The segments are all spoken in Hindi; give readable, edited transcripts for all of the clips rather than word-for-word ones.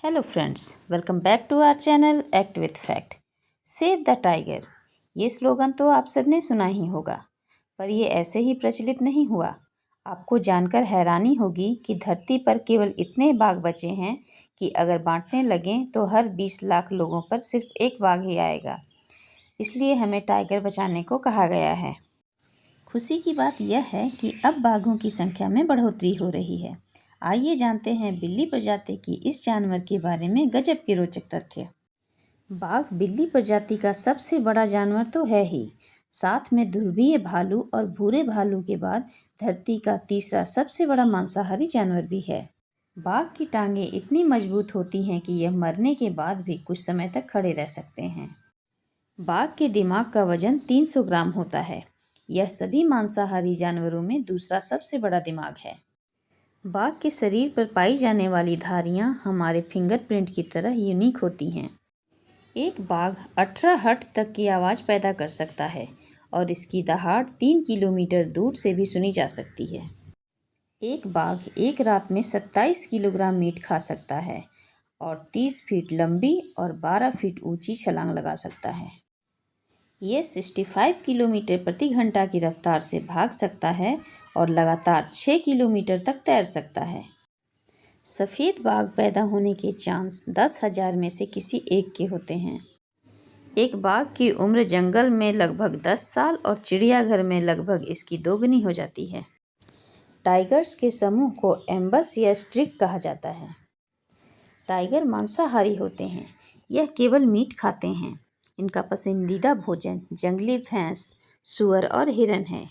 Hello friends, welcome back to our channel Act with Fact. Save the tiger, ये स्लोगन तो आप सबने सुना ही होगा, पर ये ऐसे ही प्रचलित नहीं हुआ। आपको जानकर हैरानी होगी कि धरती पर केवल इतने बाघ बचे हैं कि अगर बांटने लगें तो हर 20 लाख लोगों पर सिर्फ एक बाघ ही आएगा। इसलिए हमें टाइगर बचाने को कहा गया है। खुशी की बात यह है कि अब बाघों की संख्या में बढ़ोतरी हो रही है। आइए जानते हैं बिल्ली प्रजाति की इस जानवर के बारे में गजब के रोचक तथ्य। बाघ बिल्ली प्रजाति का सबसे बड़ा जानवर तो है ही, साथ में ध्रुवीय भालू और भूरे भालू के बाद धरती का तीसरा सबसे बड़ा मांसाहारी जानवर भी है। बाघ की टांगें इतनी मजबूत होती हैं कि यह मरने के बाद भी कुछ समय तक खड़े रह सकते हैं। बाघ के दिमाग का वजन 300 ग्राम होता है। यह सभी मांसाहारी जानवरों में दूसरा सबसे बड़ा दिमाग है। बाघ के शरीर पर पाई जाने वाली धारियां हमारे फिंगरप्रिंट की तरह यूनिक होती हैं। एक बाघ 18 हर्ट्ज तक की आवाज़ पैदा कर सकता है और इसकी दहाड़ 3 किलोमीटर दूर से भी सुनी जा सकती है। एक बाघ एक रात में 27 किलोग्राम मीट खा सकता है और 30 फीट लंबी और 12 फीट ऊंची छलांग लगा सकता है। ये 65 किलोमीटर प्रति घंटा की रफ्तार से भाग सकता है और लगातार 6 किलोमीटर तक तैर सकता है। सफ़ेद बाघ पैदा होने के चांस 10,000 में से किसी एक के होते हैं। एक बाघ की उम्र जंगल में लगभग 10 साल और चिड़ियाघर में लगभग इसकी दोगुनी हो जाती है। टाइगर्स के समूह को एम्बस या स्ट्रिक कहा जाता है। टाइगर मांसाहारी होते हैं। यह केवल मीट खाते हैं। इनका पसंदीदा भोजन जंगली भैंस, सूअर और हिरन है।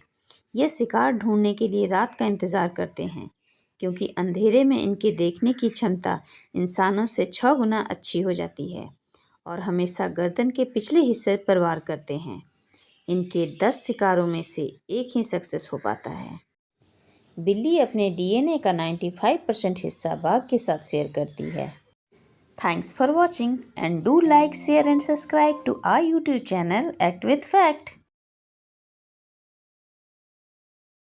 यह शिकार ढूंढने के लिए रात का इंतज़ार करते हैं, क्योंकि अंधेरे में इनके देखने की क्षमता इंसानों से 6 गुना अच्छी हो जाती है और हमेशा गर्दन के पिछले हिस्से पर वार करते हैं। इनके 10 शिकारों में से एक ही सक्सेस हो पाता है। बिल्ली अपने DNA का 95% हिस्सा बाघ के साथ शेयर करती है। Thanks for watching and do like, share and subscribe to our YouTube channel Act with Fact.